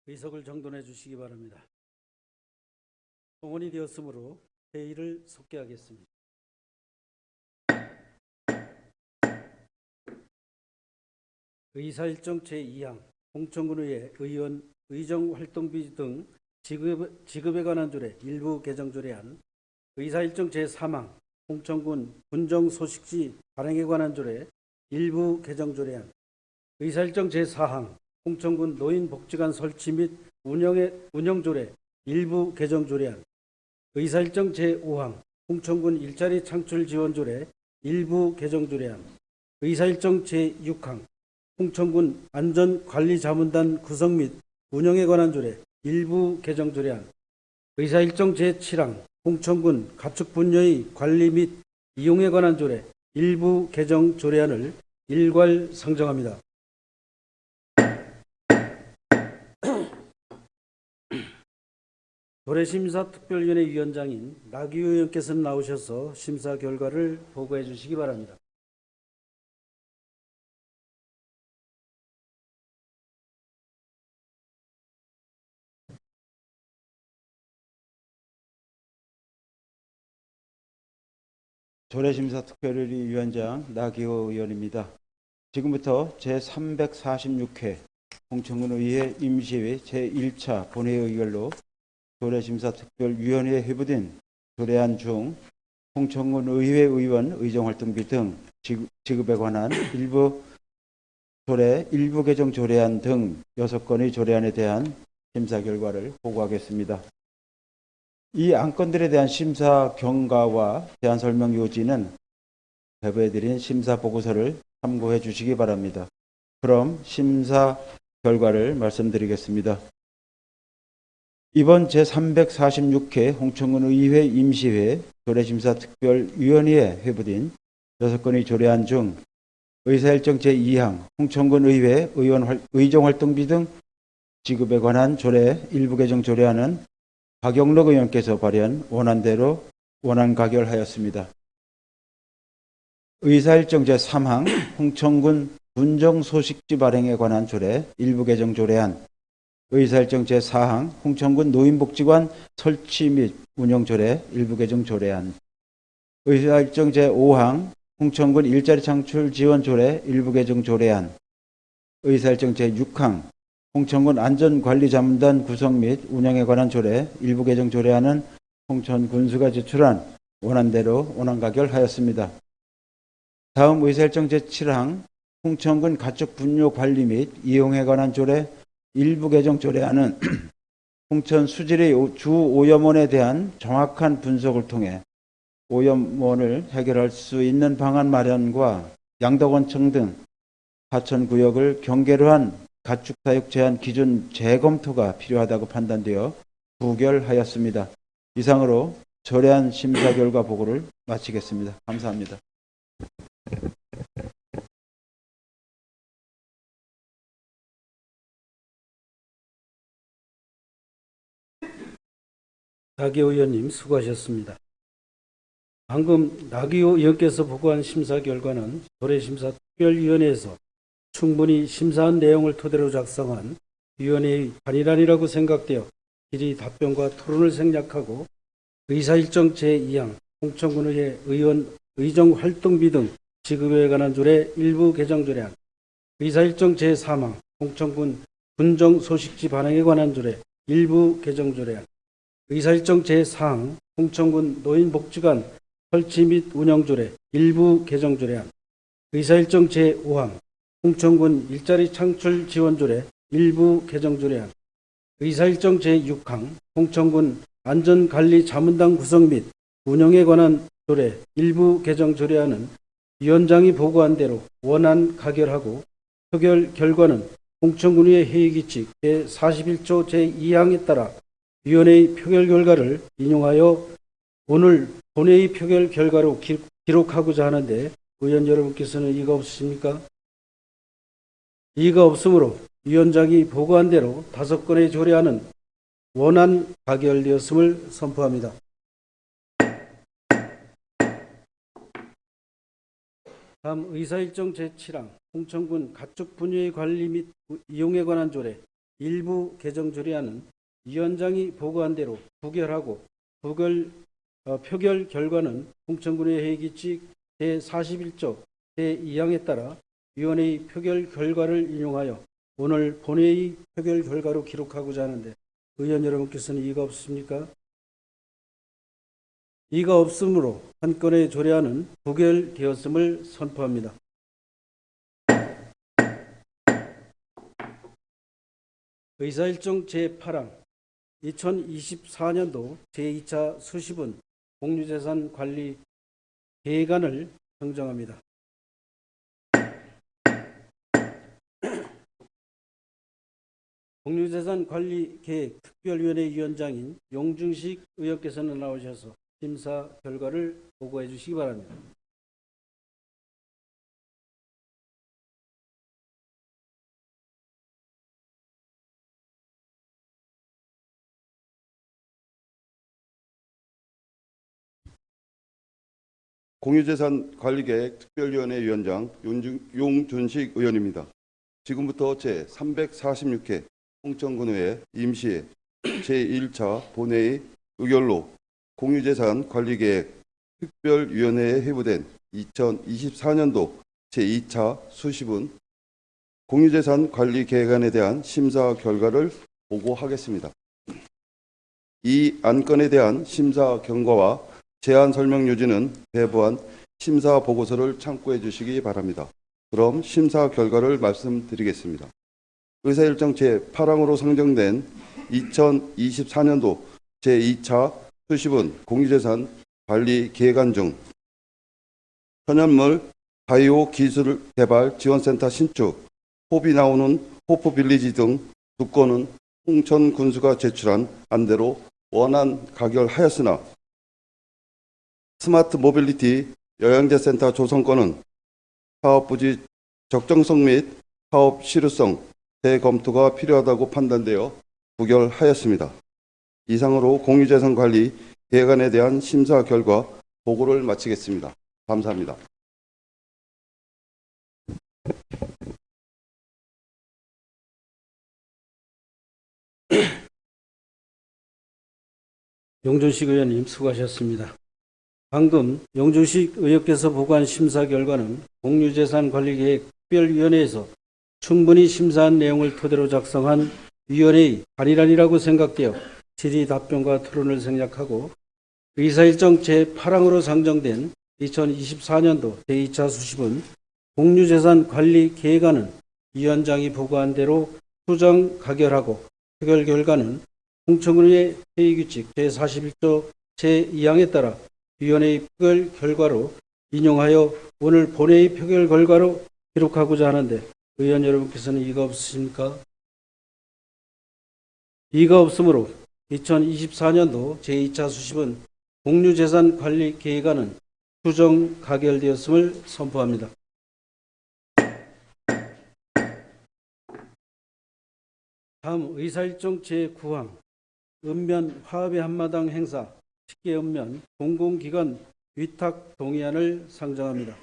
의석을 정돈해 주시기 바랍니다. 동원이 되었으므로 회의를 속개하겠습니다. 의사일정 제2항 홍천군의회 의원 의정활동비 등 지급에 관한 조례 일부 개정 조례안, 의사일정 제3항 홍천군 군정소식지 발행에 관한 조례 일부 개정 조례안, 의사일정 제4항 홍천군 노인복지관 설치 및 운영 조례 일부 개정 조례안, 의사일정 제5항 홍천군 일자리 창출 지원 조례 일부 개정 조례안, 의사일정 제6항 홍천군 안전관리자문단 구성 및 운영에 관한 조례 일부 개정 조례안, 의사일정 제7항 홍천군 가축분여의 관리 및 이용에 관한 조례 일부 개정 조례안을 일괄 상정합니다. 조례심사특별위원회 위원장인 나기호 의원께서는 나오셔서 심사 결과를 보고해 주시기 바랍니다. 조례심사특별위 위원장 나기호 의원입니다. 지금부터 제346회 홍천군의회 임시회 제1차 본회의 의결로 조례심사특별위원회에 회부된 조례안 중 홍천군의회 의원 의정활동비 등 지급에 관한 일부 조례, 일부 개정 조례안 등 6건의 조례안에 대한 심사 결과를 보고하겠습니다. 이 안건들에 대한 심사 경과와 대안 설명 요지는 배부해드린 심사 보고서를 참고해 주시기 바랍니다. 그럼 심사 결과를 말씀드리겠습니다. 이번 제346회 홍천군의회 임시회 조례심사특별위원회에 회부된 6건의 조례안 중 의사일정 제2항 홍천군의회 의원 의정활동비 등 지급에 관한 조례 일부 개정 조례안은 박영록 의원께서 발의한 원안대로 원안 가결하였습니다. 의사일정 제3항 홍천군 군정소식지 발행에 관한 조례 일부 개정 조례안, 의사일정 제4항 홍천군 노인복지관 설치 및 운영 조례 일부 개정 조례안, 의사일정 제5항 홍천군 일자리 창출 지원 조례 일부 개정 조례안, 의사일정 제6항 홍천군 안전관리자문단 구성 및 운영에 관한 조례 일부 개정 조례안은 홍천군수가 제출한 원안대로 원안 가결하였습니다. 다음 의사일정 제7항 홍천군 가축분뇨 관리 및 이용에 관한 조례 일부 개정 조례안은 홍천 수질의 주 오염원에 대한 정확한 분석을 통해 오염원을 해결할 수 있는 방안 마련과 양덕원청 등 하천구역을 경계로 한 가축사육 제한 기준 재검토가 필요하다고 판단되어 부결하였습니다. 이상으로 조례안 심사 결과 보고를 마치겠습니다. 감사합니다. 나기호 의원님 수고하셨습니다. 방금 나기호 의원께서 보고한 심사 결과는 조례심사특별위원회에서 충분히 심사한 내용을 토대로 작성한 위원회의 판이란이라고 생각되어 질의 답변과 토론을 생략하고 의사일정 제2항 홍천군의회 의원 의정활동비 등 지급에 관한 조례 일부 개정 조례안, 의사일정 제3항 홍천군 군정소식지 발행에 관한 조례 일부 개정 조례안, 의사일정 제4항 홍천군 노인복지관 설치 및 운영 조례 일부 개정 조례안, 의사일정 제5항 홍천군 일자리 창출 지원 조례 일부 개정 조례안, 의사일정 제6항 홍천군 안전관리 자문단 구성 및 운영에 관한 조례 일부 개정 조례안은 위원장이 보고한 대로 원안 가결하고 표결 결과는 홍천군의회 회의규칙 제41조 제2항에 따라 위원회의 표결 결과를 인용하여 오늘 본회의 표결 결과로 기록하고자 하는데 의원 여러분께서는 이의가 없으십니까? 이의가 없으므로 위원장이 보고한 대로 5건의 조례안은 원안 가결되었음을 선포합니다. 다음 의사일정 제7항 홍천군 가축분여의 관리 및 이용에 관한 조례 일부 개정 조례안은 위원장이 보고한 대로 부결하고 표결 결과는 홍천군의 회의규칙 제41조 제2항에 따라 위원회의 표결 결과를 인용하여 오늘 본회의 표결 결과로 기록하고자 하는데 의원 여러분께서는 이의가 없습니까? 이의가 없으므로 한 건의 조례안은 부결되었음을 선포합니다. 의사일정 제8항 2024년도 제2차 수시분 공유재산 관리 계획안을 정정합니다. 공유재산 관리 계획 특별위원회 위원장인 용준식 의원께서는 나오셔서 심사 결과를 보고해 주시기 바랍니다. 공유재산관리계획 특별위원회 위원장 용준식 의원입니다. 지금부터 제346회 홍천군의회 임시회 제1차 본회의 의결로 공유재산관리계획 특별위원회에 회부된 2024년도 제2차 수시분 공유재산관리계획안에 대한 심사 결과를 보고하겠습니다. 이 안건에 대한 심사 경과와 제안 설명 요지는 배부한 심사 보고서를 참고해 주시기 바랍니다. 그럼 심사 결과를 말씀드리겠습니다. 의사일정 제8항으로 상정된 2024년도 제2차 수시분 공유재산 관리 계획안 중 천연물 바이오 기술 개발 지원센터 신축, 호비 나오는 호프빌리지 등 두 건은 홍천군수가 제출한 안대로 원안 가결하였으나 스마트 모빌리티 영양제센터 조성권은 사업 부지 적정성 및 사업 실효성 재검토가 필요하다고 판단되어 부결하였습니다. 이상으로 공유재산관리 계획안에 대한 심사 결과 보고를 마치겠습니다. 감사합니다. 용준식 의원님 수고하셨습니다. 방금 용준식 의원께서 보고한 심사 결과는 공유재산관리계획 특별위원회에서 충분히 심사한 내용을 토대로 작성한 위원회의 발의안이라고 생각되어 질의 답변과 토론을 생략하고 의사일정 제8항으로 상정된 2024년도 제2차 수시분 공유재산관리계획안은 위원장이 보고한 대로 수정 가결하고 표결 결과는 홍천군의 회의규칙 제41조 제2항에 따라 위원회의 표결 결과로 인용하여 오늘 본회의 표결 결과로 기록하고자 하는데 의원 여러분께서는 이의가 없으십니까? 이의가 없으므로 2024년도 제2차 수시분 공유재산관리계획안은 수정 가결되었음을 선포합니다. 다음 의사일정 제9항 읍면 화합의 한마당 행사 식계읍면 공공기관 위탁 동의안을 상정합니다.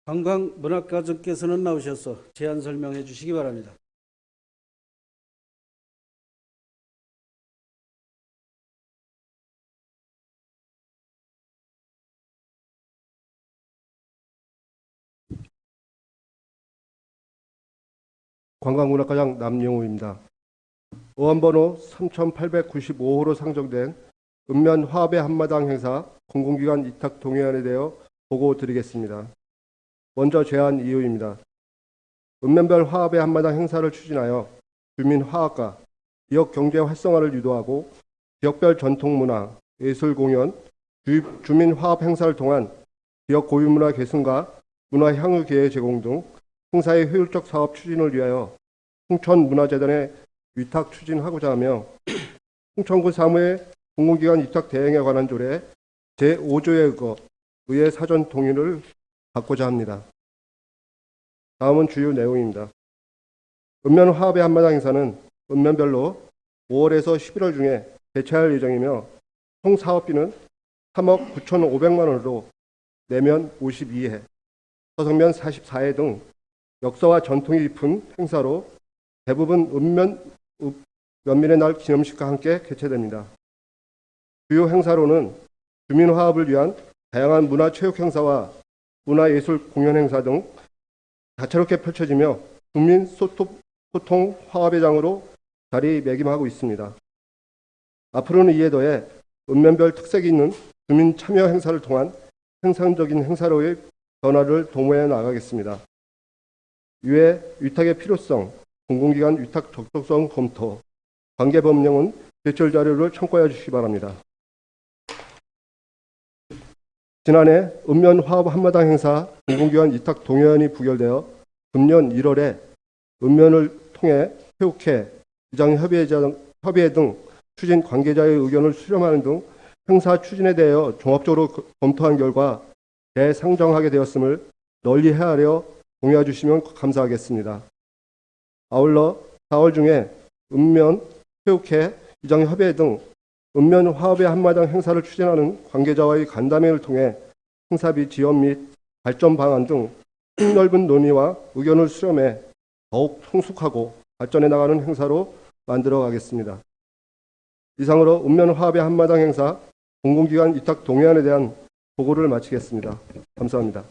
관광문화과장께서는 나오셔서 제안 설명해 주시기 바랍니다. 관광문화과장 남영우입니다. 의원번호 3895호로 상정된 읍면 화합의 한마당 행사 공공기관 위탁 동의안에 대해 보고 드리겠습니다. 먼저 제안 이유입니다. 읍면별 화합의 한마당 행사를 추진하여 주민 화합과 지역 경제 활성화를 유도하고 지역별 전통문화, 예술 공연, 주민 화합 행사를 통한 지역 고유문화 개선과 문화 향유 기회 제공 등 행사의 효율적 사업 추진을 위하여 홍천문화재단에 위탁 추진하고자 하며 홍천군 사무의 공공기관 위탁 대행에 관한 조례 제5조에 의해 사전 동의를 받고자 합니다. 다음은 주요 내용입니다. 읍면 화합의 한마당 행사는 읍면별로 5월에서 11월 중에 개최할 예정이며 총 사업비는 3억 9,500만 원으로 내면 52회, 서성면 44회 등 역사와 전통이 깊은 행사로 대부분 면민의 날 기념식과 함께 개최됩니다. 주요 행사로는 주민 화합을 위한 다양한 문화체육 행사와 문화예술 공연 행사 등 다채롭게 펼쳐지며 국민 소통 화합의 장으로 자리매김하고 있습니다. 앞으로는 이에 더해 읍면별 특색이 있는 주민 참여 행사를 통한 생산적인 행사로의 변화를 도모해 나가겠습니다. 이외 위탁의 필요성, 공공기관 위탁 적절성 검토, 관계법령은 제출 자료를 참고해 주시기 바랍니다. 지난해 읍면 화합 한마당 행사 공공기관 위탁 동의안이 부결되어 금년 1월에 읍면을 통해 체육회, 위장협의회 등 추진 관계자의 의견을 수렴하는 등 행사 추진에 대하여 종합적으로 검토한 결과 재상정하게 되었음을 널리 헤아려 공유해 주시면 감사하겠습니다. 아울러 4월 중에 읍면, 체육회, 위장협의회 등 읍면 화합의 한마당 행사를 추진하는 관계자와의 간담회를 통해 행사비 지원 및 발전 방안 등 폭넓은 논의와 의견을 수렴해 더욱 성숙하고 발전해 나가는 행사로 만들어 가겠습니다. 이상으로 읍면 화합의 한마당 행사 공공기관 위탁 동의안에 대한 보고를 마치겠습니다. 감사합니다.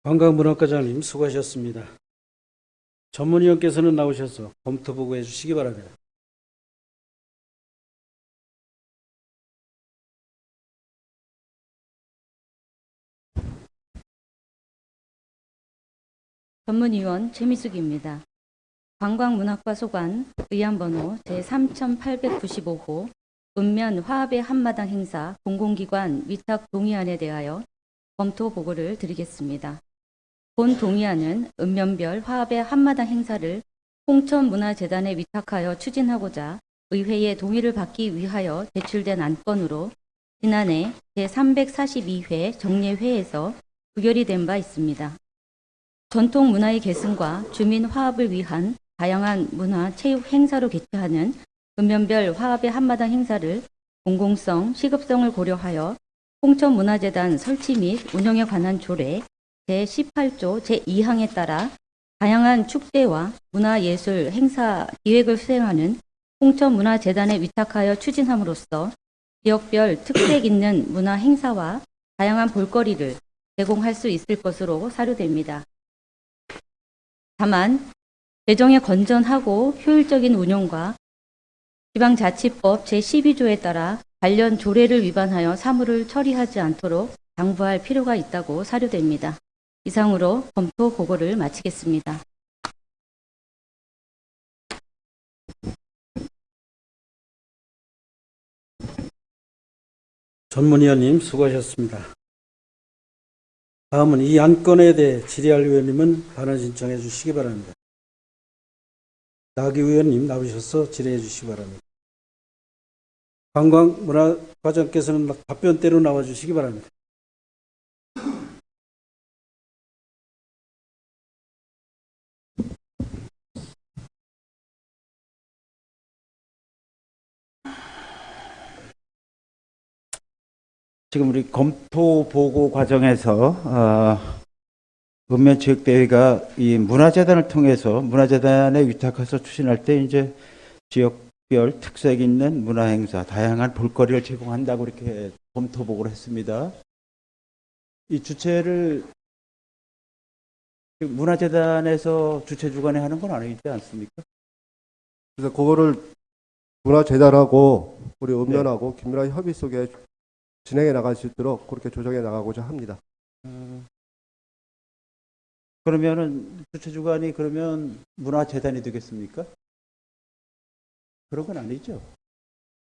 관광문화과장님 수고하셨습니다. 전문위원께서는 나오셔서 검토 보고해 주시기 바랍니다. 전문위원 최미숙입니다. 관광문학과 소관 의안번호 제3895호 읍면 화합의 한마당 행사 공공기관 위탁 동의안에 대하여 검토 보고를 드리겠습니다. 본 동의안은 읍면별 화합의 한마당 행사를 홍천문화재단에 위탁하여 추진하고자 의회의 동의를 받기 위하여 제출된 안건으로 지난해 제342회 정례회에서 부결이 된 바 있습니다. 전통 문화의 계승과 주민 화합을 위한 다양한 문화, 체육 행사로 개최하는 읍면별 화합의 한마당 행사를 공공성, 시급성을 고려하여 홍천문화재단 설치 및 운영에 관한 조례 제18조 제2항에 따라 다양한 축제와 문화예술 행사 기획을 수행하는 홍천문화재단에 위탁하여 추진함으로써 지역별 특색 있는 문화 행사와 다양한 볼거리를 제공할 수 있을 것으로 사료됩니다. 다만 재정의 건전하고 효율적인 운영과 지방자치법 제12조에 따라 관련 조례를 위반하여 사무를 처리하지 않도록 당부할 필요가 있다고 사료됩니다. 이상으로 검토 보고를 마치겠습니다. 전문위원님 수고하셨습니다. 다음은 이 안건에 대해 질의할 의원님은 발언 신청해 주시기 바랍니다. 나기 의원님 나오셔서 질의해 주시기 바랍니다. 관광문화과장께서는 답변대로 나와 주시기 바랍니다. 지금 우리 검토 보고 과정에서 읍면체육대회가 이 문화재단을 통해서 문화재단에 위탁해서 추진할 때 이제 지역별 특색 있는 문화행사, 다양한 볼거리를 제공한다고 이렇게 검토 보고를 했습니다. 이 주최를 문화재단에서 주최 주관에 하는 건 아니지 않습니까? 그래서 그거를 문화재단하고 우리 읍면하고 긴밀한 협의 속에 진행해 나갈 수 있도록 그렇게 조정해 나가고자 합니다. 그러면은 주최 주관이 그러면 문화재단이 되겠습니까? 그런 건 아니죠.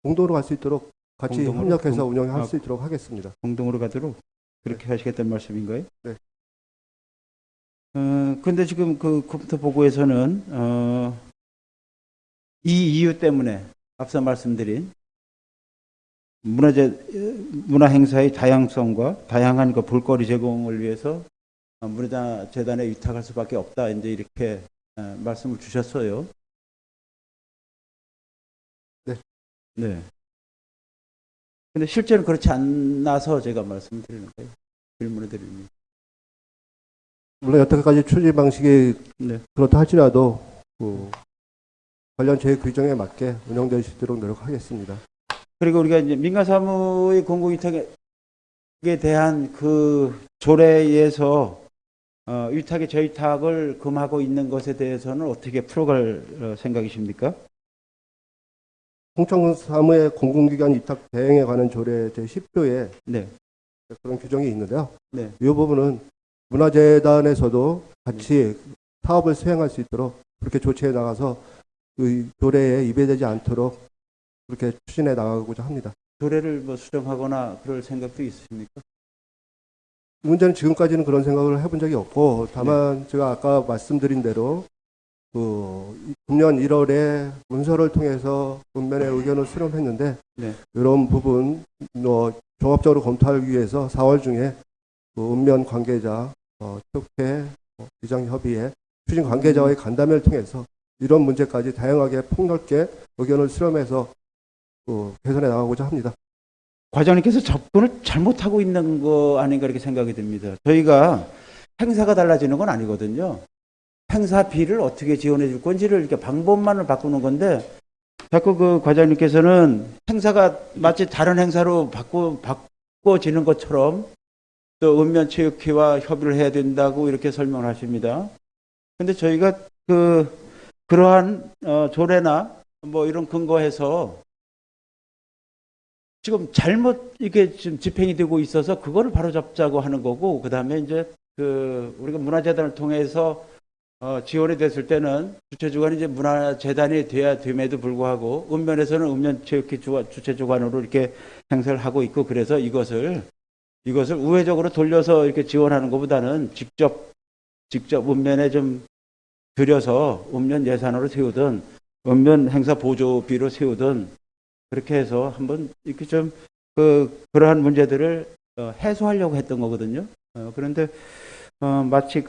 공동으로 갈 수 있도록 같이 공동으로? 협력해서 운영할 수 있도록 하겠습니다. 공동으로 가도록 그렇게 하시겠다는 말씀인가요? 네. 근데 지금 그 검토 보고에서는 이 이유 때문에 앞서 말씀드린 문화 행사의 다양성과 다양한 그 볼거리 제공을 위해서 문화재단에 위탁할 수밖에 없다. 이제 이렇게 말씀을 주셨어요. 네. 네. 근데 실제는 그렇지 않아서 제가 말씀을 드리는 거예요. 질문을 드립니다. 물론 여태까지 추진 방식이 네. 그렇다 할지라도 관련 제 규정에 맞게 운영될 수 있도록 노력하겠습니다. 그리고 우리가 이제 민간사무의 공공위탁에 대한 그 조례에 의해서 위탁의 저위탁을 금하고 있는 것에 대해서는 어떻게 풀어갈 생각이십니까? 홍천군 사무의 공공기관 위탁 대행에 관한 조례 제10조에 네. 그런 규정이 있는데요. 네. 이 부분은 문화재단에서도 같이 사업을 수행할 수 있도록 그렇게 조치해 나가서 그 조례에 위배되지 않도록 그렇게 추진해 나가고자 합니다. 조례를 뭐 수정하거나 그럴 생각도 있으십니까? 이 문제는 지금까지는 그런 생각을 해본 적이 없고 다만 제가 아까 말씀드린 대로 금년 1월에 문서를 통해서 문면의 의견을 수렴했는데 네. 이런 부분 종합적으로 검토하기 위해서 4월 중에 읍면 관계자, 특혜, 비장협의회, 추진 관계자와의 간담회를 통해서 이런 문제까지 다양하게 폭넓게 의견을 수렴해서 개선해 나가고자 합니다. 과장님께서 접근을 잘못하고 있는 거 아닌가 이렇게 생각이 듭니다. 저희가 행사가 달라지는 건 아니거든요. 행사비를 어떻게 지원해 줄 건지를 이렇게 방법만을 바꾸는 건데 자꾸 그 과장님께서는 행사가 마치 다른 행사로 바꿔지는 것처럼 또 읍면체육회와 협의를 해야 된다고 이렇게 설명을 하십니다. 근데 저희가 그러한 조례나 뭐 이런 근거해서 지금 잘못 이게 지금 집행이 되고 있어서 그거를 바로잡자고 하는 거고, 그 다음에 이제 우리가 문화재단을 통해서 지원이 됐을 때는 주체주관이 이제 문화재단이 돼야 됨에도 불구하고 읍면에서는 읍면체육회 주체주관으로 이렇게 행사를 하고 있고, 그래서 이것을 우회적으로 돌려서 이렇게 지원하는 것보다는 직접 읍면에 좀 들여서 읍면 예산으로 세우든 읍면 행사 보조비로 세우든 그렇게 해서 한번 이렇게 좀 그러한 문제들을 해소하려고 했던 거거든요. 그런데 마치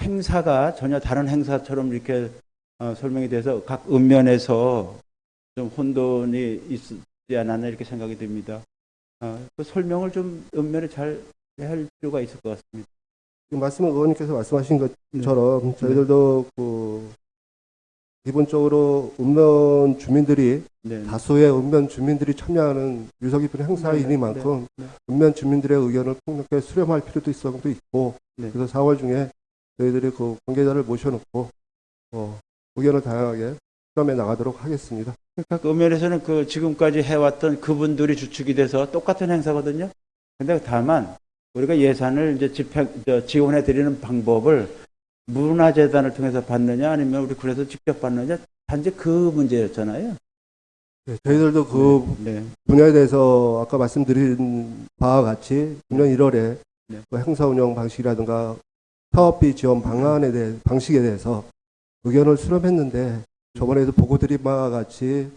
행사가 전혀 다른 행사처럼 이렇게 설명이 돼서 각 읍면에서 좀 혼돈이 있지 않았나 이렇게 생각이 듭니다. 그 설명을 좀 읍면에 잘 할 필요가 있을 것 같습니다. 말씀은 의원님께서 말씀하신 것처럼 저희들도 기본적으로 읍면 주민들이 네. 다수의 읍면 주민들이 참여하는 유서 깊은 행사이니만큼 읍면 주민들의 의견을 폭넓게 수렴할 필요도 있고 네. 그래서 4월 중에 저희들이 관계자를 모셔놓고 의견을 다양하게 수렴해 나가도록 하겠습니다. 그러니까 읍면에서는 지금까지 해왔던 그분들이 주축이 돼서 똑같은 행사거든요. 근데 다만 우리가 예산을 이제 지원해 드리는 방법을 문화재단을 통해서 받느냐 아니면 우리 군에서 직접 받느냐, 단지 그 문제였잖아요. 네, 저희들도 네. 분야에 대해서 아까 말씀드린 바와 같이 금년 1월에 네. 행사 운영 방식이라든가 사업비 지원 방식에 대해서 의견을 수렴했는데 저번에도 보고 드린 바와 같이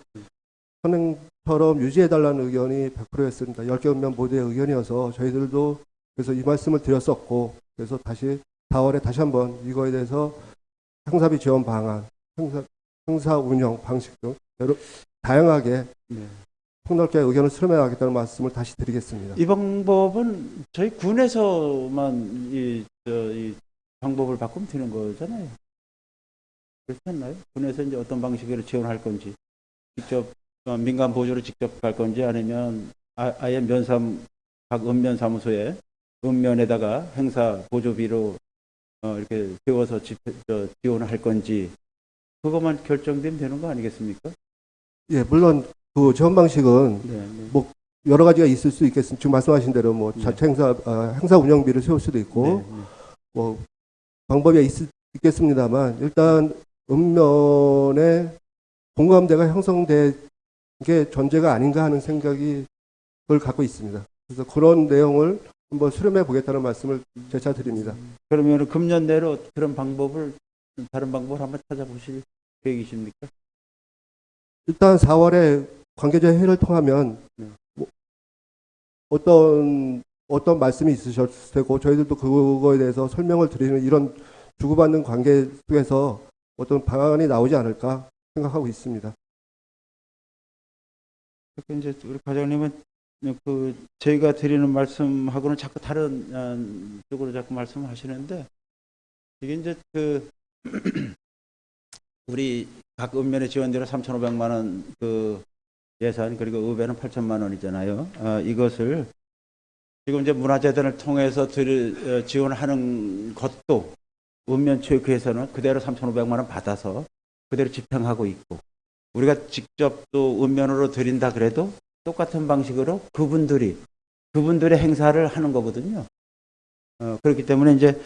현행처럼 유지해달라는 의견이 100%였습니다. 10개 읍면 모두의 의견이어서 저희들도 그래서 이 말씀을 드렸었고, 그래서 4월에 다시 한번 이거에 대해서 행사비 지원 방안, 행사 운영 방식 등 여러 다양하게 폭넓게 의견을 수렴해 나가겠다는 말씀을 다시 드리겠습니다. 이 방법은 저희 군에서만 이 방법을 바꾸면 되는 거잖아요. 그렇지 않나요? 군에서 이제 어떤 방식으로 지원할 건지, 직접 민간 보조로 직접 갈 건지, 아니면 아예 각 읍면 사무소에 읍면에다가 행사 보조비로 이렇게 세워서 지원을 할 건지, 그것만 결정되면 되는 거 아니겠습니까? 예, 물론 지원 방식은 네. 여러 가지가 있을 수 있겠습니다. 지금 말씀하신 대로 자체 행사 운영비를 세울 수도 있고 방법이 있겠습니다만 일단 읍면에 공감대가 형성된 게 전제가 아닌가 하는 생각을 갖고 있습니다. 그래서 그런 내용을 한번 수렴해 보겠다는 말씀을 재차 드립니다. 그러면 금년 내로 그런 다른 방법을 한번 찾아보실 계획이십니까? 일단 4월에 관계자 회의를 통하면 어떤 말씀이 있으셨을 테고 저희들도 그거에 대해서 설명을 드리는 이런 주고받는 관계 속에서 어떤 방안이 나오지 않을까 생각하고 있습니다. 이제 우리 과장님은 저희가 드리는 말씀하고는 자꾸 다른 쪽으로 자꾸 말씀하시는데, 이게 이제 우리 각 읍면에 지원대로 3,500만 원 예산, 그리고 읍에는 8천만 원이잖아요. 이것을 지금 이제 문화재단을 통해서 지원하는 것도 읍면체육회에서는 그대로 3,500만 원 받아서 그대로 집행하고 있고, 우리가 직접 또 읍면으로 드린다 그래도 똑같은 방식으로 그분들의 행사를 하는 거거든요. 그렇기 때문에 이제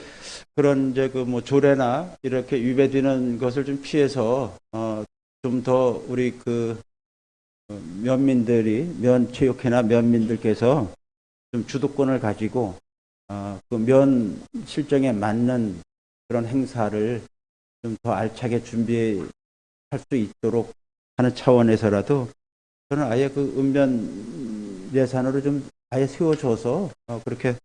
그런 이제 조례나 이렇게 위배되는 것을 좀 피해서 좀 더 우리 면체육회나 면민들께서 좀 주도권을 가지고 면 실정에 맞는 그런 행사를 좀 더 알차게 준비할 수 있도록 하는 차원에서라도 저는 아예 읍면 예산으로 좀 아예 세워줘서 그렇게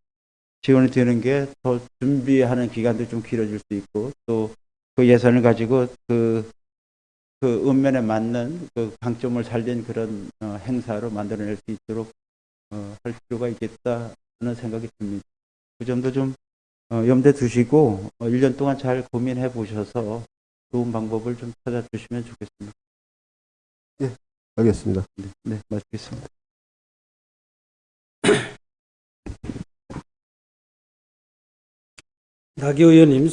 지원이 되는 게 더 준비하는 기간도 좀 길어질 수 있고, 또 그 예산을 가지고 읍면에 맞는 강점을 살린 그런 행사로 만들어낼 수 있도록 할 필요가 있겠다는 생각이 듭니다. 그 점도 좀 염두에 두시고 1년 동안 잘 고민해 보셔서 좋은 방법을 좀 찾아주시면 좋겠습니다. 알겠습니다. 네, 마치겠습니다. 나기 의원님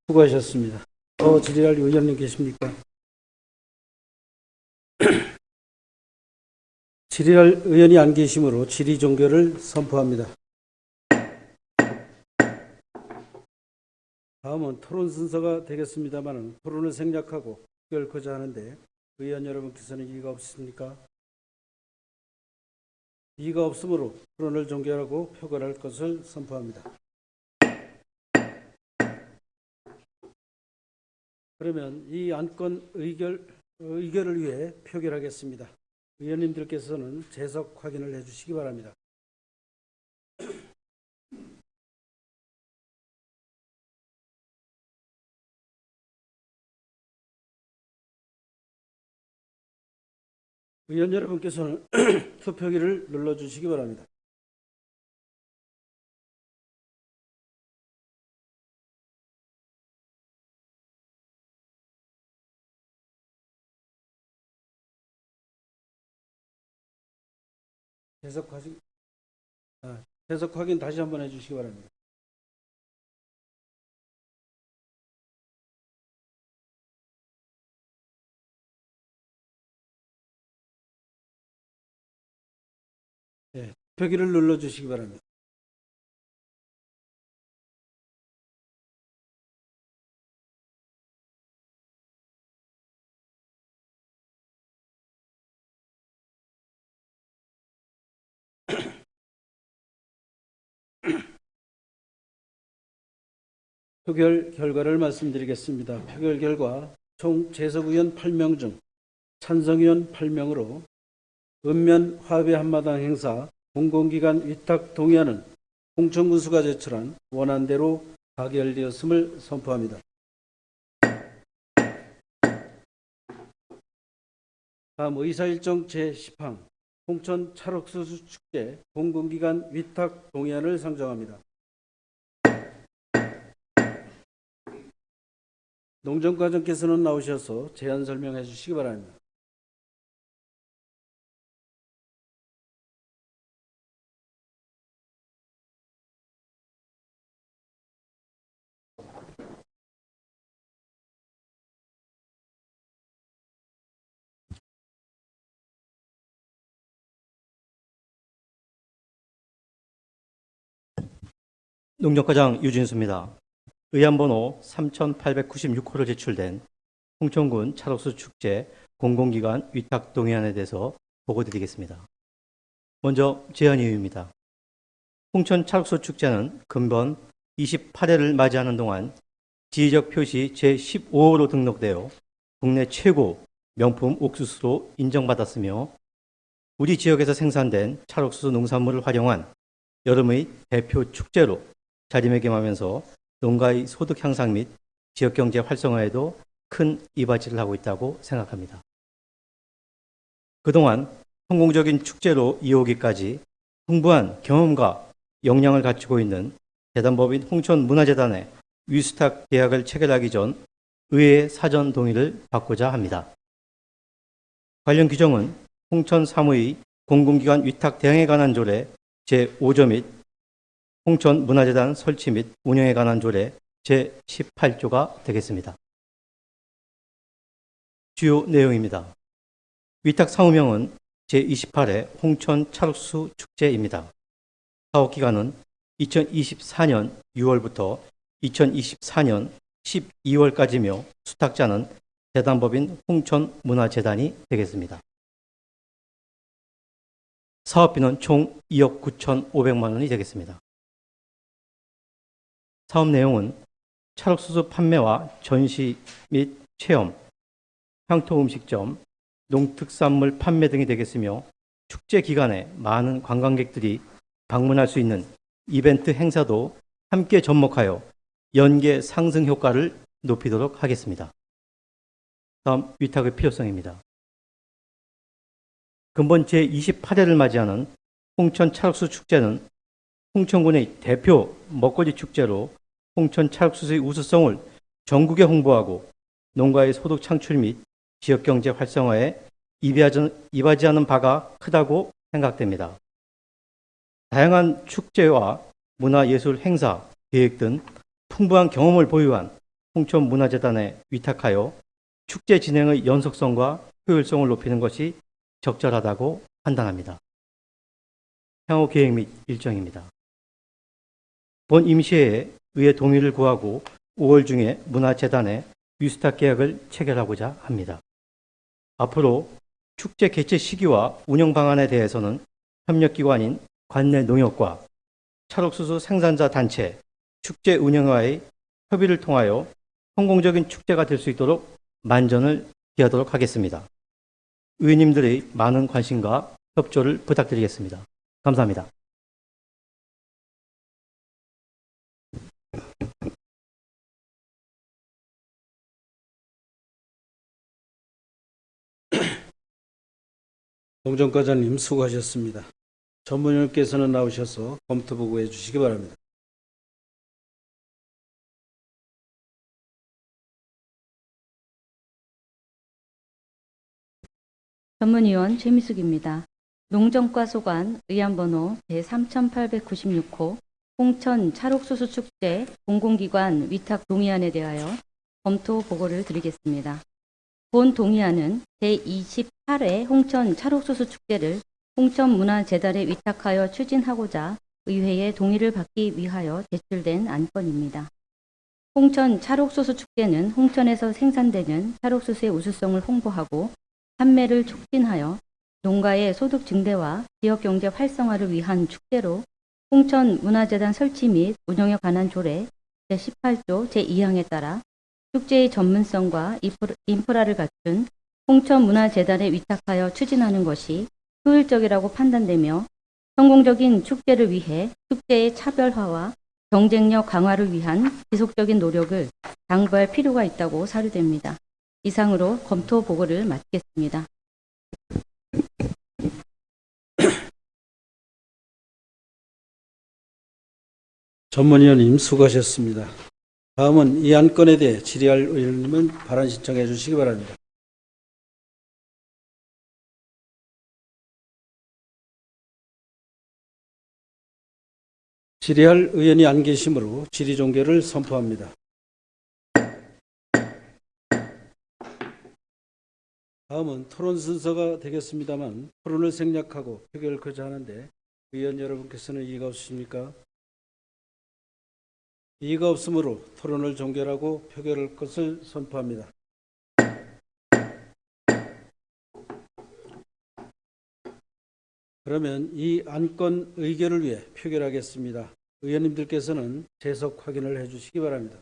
수고하셨습니다. 더 질의할 의원님 계십니까? 질의할 의원이 안 계시므로 질의 종결을 선포합니다. 다음은 토론 순서가 되겠습니다만, 토론을 생략하고 표결하고자 하는데 의원 여러분께서는 이의가 없으십니까? 이의가 없으므로 토론을 종결하고 표결할 것을 선포합니다. 그러면 이 안건 의결을 위해 표결하겠습니다. 의원님들께서는 재석 확인을 해주시기 바랍니다. 의원 여러분께서는 투표기를 눌러주시기 바랍니다. 재석 확인 다시 한번 해주시기 바랍니다. 네, 투표기를 눌러주시기 바랍니다. 표결 결과를 말씀드리겠습니다. 표결 결과 총 재석 의원 8명 중 찬성 의원 8명으로 읍면 화합의 한마당 행사 공공기관 위탁 동의안은 홍천군수가 제출한 원안대로 가결되었음을 선포합니다. 다음 의사일정 제10항 홍천 찰옥수수 축제 공공기관 위탁 동의안을 상정합니다. 농정과장께서는 나오셔서 제안 설명해 주시기 바랍니다. 농정과장 유진수입니다. 의안번호 3896호로 제출된 홍천군 찰옥수 축제 공공기관 위탁 동의안에 대해서 보고드리겠습니다. 먼저 제안 이유입니다. 홍천 찰옥수 축제는 근본 28회를 맞이하는 동안 지리적 표시 제15호로 등록되어 국내 최고 명품 옥수수로 인정받았으며 우리 지역에서 생산된 찰옥수수 농산물을 활용한 여름의 대표 축제로 자리매김하면서 농가의 소득 향상 및 지역경제 활성화에도 큰 이바지를 하고 있다고 생각합니다. 그동안 성공적인 축제로 이어오기까지 풍부한 경험과 역량을 갖추고 있는 재단법인 홍천문화재단의 위수탁 계약을 체결하기 전 의회의 사전 동의를 받고자 합니다. 관련 규정은 홍천 사무의 공공기관 위탁 대행에 관한 조례 제5조 및 홍천문화재단 설치 및 운영에 관한 조례 제18조가 되겠습니다. 주요 내용입니다. 위탁 사무명은 제28회 홍천 찰옥수 축제입니다. 사업 기간은 2024년 6월부터 2024년 12월까지며 수탁자는 재단법인 홍천문화재단이 되겠습니다. 사업비는 총 2억 9,500만 원이 되겠습니다. 사업 내용은 찰옥수수 판매와 전시 및 체험, 향토음식점, 농특산물 판매 등이 되겠으며 축제 기간에 많은 관광객들이 방문할 수 있는 이벤트 행사도 함께 접목하여 연계 상승 효과를 높이도록 하겠습니다. 다음 위탁의 필요성입니다. 근본 제28회를 맞이하는 홍천 찰옥수 축제는 홍천군의 대표 먹거리 축제로 홍천 찰옥수수의 우수성을 전국에 홍보하고 농가의 소득 창출 및 지역경제 활성화에 이바지하는 바가 크다고 생각됩니다. 다양한 축제와 문화예술 행사, 계획 등 풍부한 경험을 보유한 홍천문화재단에 위탁하여 축제 진행의 연속성과 효율성을 높이는 것이 적절하다고 판단합니다. 향후 계획 및 일정입니다. 본 임시회에 의회 동의를 구하고 5월 중에 문화재단에 위수탁 계약을 체결하고자 합니다. 앞으로 축제 개최 시기와 운영 방안에 대해서는 협력기관인 관내농협과 찰옥수수 생산자 단체, 축제 운영과의 협의를 통하여 성공적인 축제가 될 수 있도록 만전을 기하도록 하겠습니다. 의원님들의 많은 관심과 협조를 부탁드리겠습니다. 감사합니다. 농정과장님 수고하셨습니다. 전문위원께서는 나오셔서 검토 보고해 주시기 바랍니다. 전문위원 최미숙입니다. 농정과 소관 의안번호 제3896호 홍천 찰옥수수 축제 공공기관 위탁 동의안에 대하여 검토 보고를 드리겠습니다. 본 동의안은 제28회 홍천 찰옥수수 축제를 홍천문화재단에 위탁하여 추진하고자 의회의 동의를 받기 위하여 제출된 안건입니다. 홍천 찰옥수수 축제는 홍천에서 생산되는 찰옥수수의 우수성을 홍보하고 판매를 촉진하여 농가의 소득 증대와 지역경제 활성화를 위한 축제로 홍천문화재단 설치 및 운영에 관한 조례 제18조 제2항에 따라 축제의 전문성과 인프라를 갖춘 홍천문화재단에 위탁하여 추진하는 것이 효율적이라고 판단되며 성공적인 축제를 위해 축제의 차별화와 경쟁력 강화를 위한 지속적인 노력을 당부할 필요가 있다고 사료됩니다. 이상으로 검토 보고를 마치겠습니다. 전문위원님 수고하셨습니다. 다음은 이 안건에 대해 질의할 의원님은 발언 신청해 주시기 바랍니다. 질의할 의원이 안 계시므로 질의 종결을 선포합니다. 다음은 토론 순서가 되겠습니다만 토론을 생략하고 표결을 거부하는데 의원 여러분께서는 이의가 없으십니까? 이의가 없으므로 토론을 종결하고 표결할 것을 선포합니다. 그러면 이 안건 의결을 위해 표결하겠습니다. 의원님들께서는 재석 확인을 해주시기 바랍니다.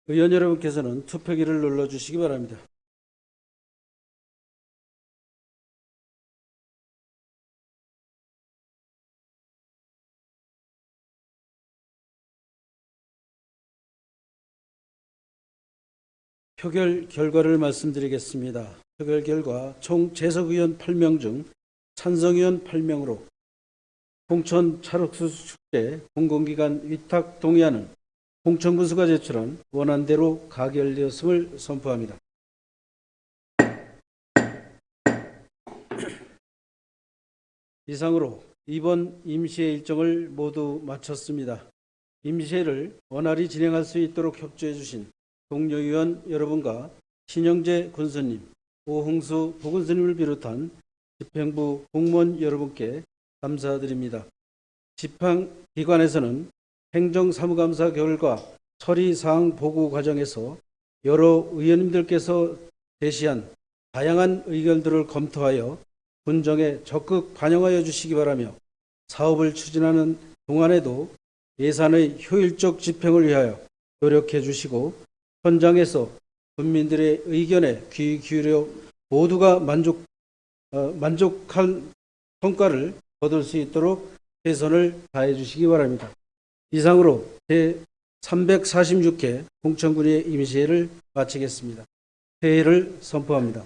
의원 여러분께서는 투표기를 눌러주시기 바랍니다. 표결 결과를 말씀드리겠습니다. 표결 결과 총 재석의원 8명 중 찬성의원 8명으로 홍천 찰옥수 축제 공공기관 위탁 동의안은 홍천군수가 제출한 원안대로 가결되었음을 선포합니다. 이상으로 이번 임시회 일정을 모두 마쳤습니다. 임시회를 원활히 진행할 수 있도록 협조해 주신 동료위원 여러분과 신영재 군수님, 오홍수 보건스님을 비롯한 집행부 공무원 여러분께 감사드립니다. 지방기관에서는 행정사무감사 결과 처리사항 보고 과정에서 여러 의원님들께서 제시한 다양한 의견들을 검토하여 군정에 적극 반영하여 주시기 바라며 사업을 추진하는 동안에도 예산의 효율적 집행을 위하여 노력해 주시고 현장에서 국민들의 의견에 귀 기울여 모두가 만족한 성과를 거둘 수 있도록 최선을 다해 주시기 바랍니다. 이상으로 제346회 홍천군의 임시회를 마치겠습니다. 회의를 선포합니다.